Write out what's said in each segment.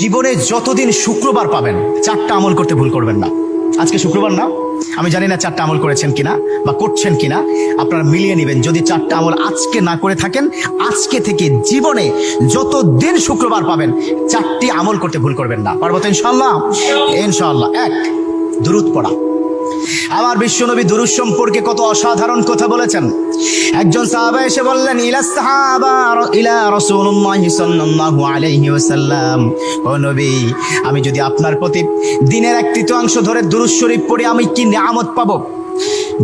জীবনে যতদিন শুক্রবার পাবেন 4টা আমল করতে ভুল করবেন না। আজকে শুক্রবার না, আমি জানি না 4টা আমল করেছেন কিনা বা করছেন কিনা, আপনারা মিলিয়ে নেবেন। যদি 4টা আমল আজকে না করে থাকেন, আজকে থেকে জীবনে যতদিন শুক্রবার পাবেন 4টি আমল করতে ভুল করবেন না। পারবো তো ইনশাআল্লাহ? ইনশাআল্লাহ। 1, দুরূদ পড়া। আমার বিশ্বনবী দুরূদ সম্পর্কে কত অসাধারণ কথা বলেছেন। একজন সাহাবা এসে বললেন, ইলা রাসূলুল্লাহ সাল্লাল্লাহু আলাইহি ওয়াসাল্লাম, ও নবী, আমি যদি আপনার প্রতি দিনের 1/3 ধরে দুরূদ শরীফ পড়ি আমি কি নিয়ামত পাবো?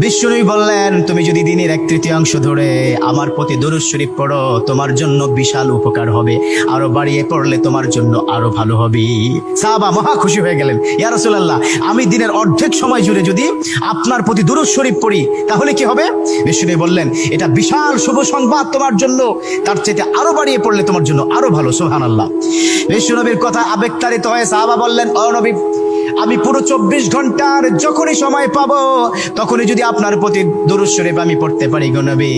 বিশ্বনবী বললেন, তুমি যদি দিনের 1/3 ধরে আমার প্রতি দুরূদ শরীফ পড়ো তোমার জন্য বিশাল উপকার হবে, আরো বাড়িয়ে পড়লে তোমার জন্য আরো ভালো হবে। সাহাবা মহা খুশি হয়ে গেলেন, ইয়া রাসূলুল্লাহ, আমি দিনের অর্ধেক সময় জুড়ে যদি আপনার প্রতি দুরূদ শরীফ পড়ি তাহলে কি হবে? বিশ্বনবী বললেন, এটা বিশাল শুভ সংবাদ তোমার জন্য, তার চাইতে আরো বাড়িয়ে পড়লে তোমার জন্য আরো ভালো। সুবহানাল্লাহ। বিশ্বনবীর কথা আবেগতাড়িত হয়ে সাহাবা বললেন, ও নবী, আমি পুরো 24 ঘন্টার যখনই সময় পাবো তখনই যদি আপনার প্রতি দুরূদ শরীফ আমি পড়তে পারি গো নবী।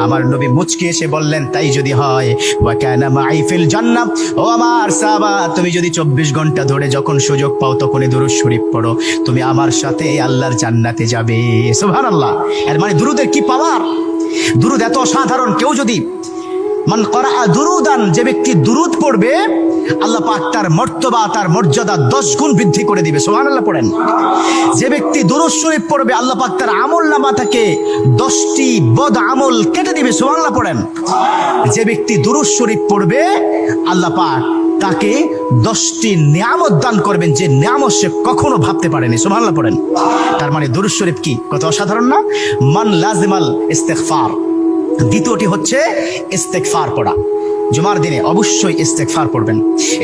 আমার নবী মুচকি এসে বললেন, তাই যদি হয়, ওয়া কানা মাই ফিল জান্নাহ, ও আমার সাহাবা, তুমি যদি 24 ঘন্টা ধরে যখন সুযোগ পাও তখনই দুরূদ শরীফ পড়ো, তুমি আমার সাথে আল্লাহর জান্নাতে যাবে। সুবহানাল্লাহ। এর মানে দুরূদের কি পাওয়ার! দুরূদ এত সাধারণ, কেউ যদি মান করা দুরুদান, যে ব্যক্তি দুরূদ পড়বে আল্লাহ পাক তার মর্তবা, তার মর্যাদা 10 গুণ বৃদ্ধি করে দিবে। সুবহানাল্লাহ পড়েন। যে ব্যক্তি দুরূদ শরীফ পড়বে আল্লাহ পাক তার আমলনামা থেকে 10টি বদ আমল কেটে দিবে। সুবহানাল্লাহ পড়েন। যে ব্যক্তি দুরূদ শরীফ পড়বে আল্লাহ পাক তাকে 10টি নিয়ামত দান করবেন, যে নিয়ামত সে কখনো ভাবতে পারেনি। সুবহানাল্লাহ পড়েন। তার মানে দুরূদ শরীফ কি কত অসাধারণ না? মান লাজিমাল ইস্তিগফার। দ্বিতীয়টি হচ্ছে ইস্তেগফার পড়া। জুমার দিনে অবশ্যই ইস্তেগফার পড়বেন।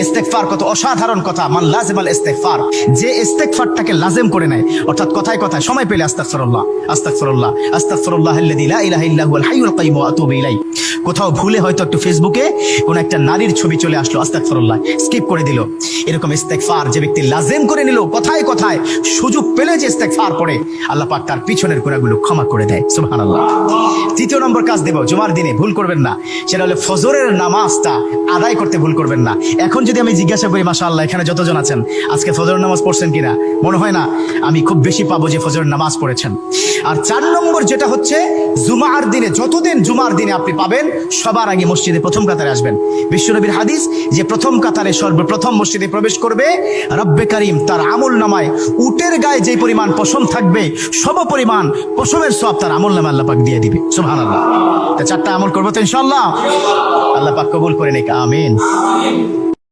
ইস্তেগফার কত অসাধারণ কথা। মান লাজিমাল ইস্তেগফার, যে ইস্তেগফারটাকে লাজিম করে নেয়, অর্থাৎ কথায় কথায় সময় পেলে আস্তাগফিরুল্লাহ আস্তাগফিরুল্লাহ আস্তাগফিরুল্লাহাল্লাযী লা ইলাহা ইল্লা হুয়াল হাইয়ুল কাইয়্যুম ওয়া আতুবু ইলাইহি। কোথাও ভুলে হয়তো একটু ফেসবুকে কোন একটা নারীর ছবি চলে আসলো, আস্তাগফিরুল্লাহ স্কিপ করে দিল। এরকম ইস্তেগফার যে ব্যক্তি লাজিম করে নিল, কথায় কথায় সুযোগ পেলে যে ইস্তেগফার পড়ে, আল্লাহ পাক তার পিছনের গুনাহগুলো ক্ষমা করে দেয়। সুবহানাল্লাহ। তৃতীয় নম্বর কাজ দেব, জুমার দিনে ভুল করবেন না, সেটা হলো ফজরের নামাজটা আদায় করতে ভুল করবেন না। এখন যদি আমি জিজ্ঞাসা করি, মাশাআল্লাহ, এখানে যতজন আছেন আজকে ফজরের নামাজ পড়ছেন কিনা, মনে হয় না আমি খুব বেশি পাবো যে ফজরের নামাজ পড়েছেন। আর 4 নম্বর যেটা হচ্ছে, জুমার দিনে যতদিন জুমার দিনে আপনি পাবেন সবার আগে মসজিদে প্রথম কাতারে আসবেন। বিশ্বনবীর হাদিস যে প্রথম কাতারে সর্বপ্রথম মসজিদে প্রবেশ করবে, রব্বে কারীম তার আমল নামায় উটের গায়ে যে পরিমাণ পশম থাকবে সম পরিমাণ পশমের সওয়াব তার আমল নামায় আল্লাহ পাক দিয়ে দিবে। সুবহানাল্লাহ। তা 4টা আমল করবো তো ইনশাআল্লাহ? আল্লাহ পাক কবুল করে নিক। আমিন।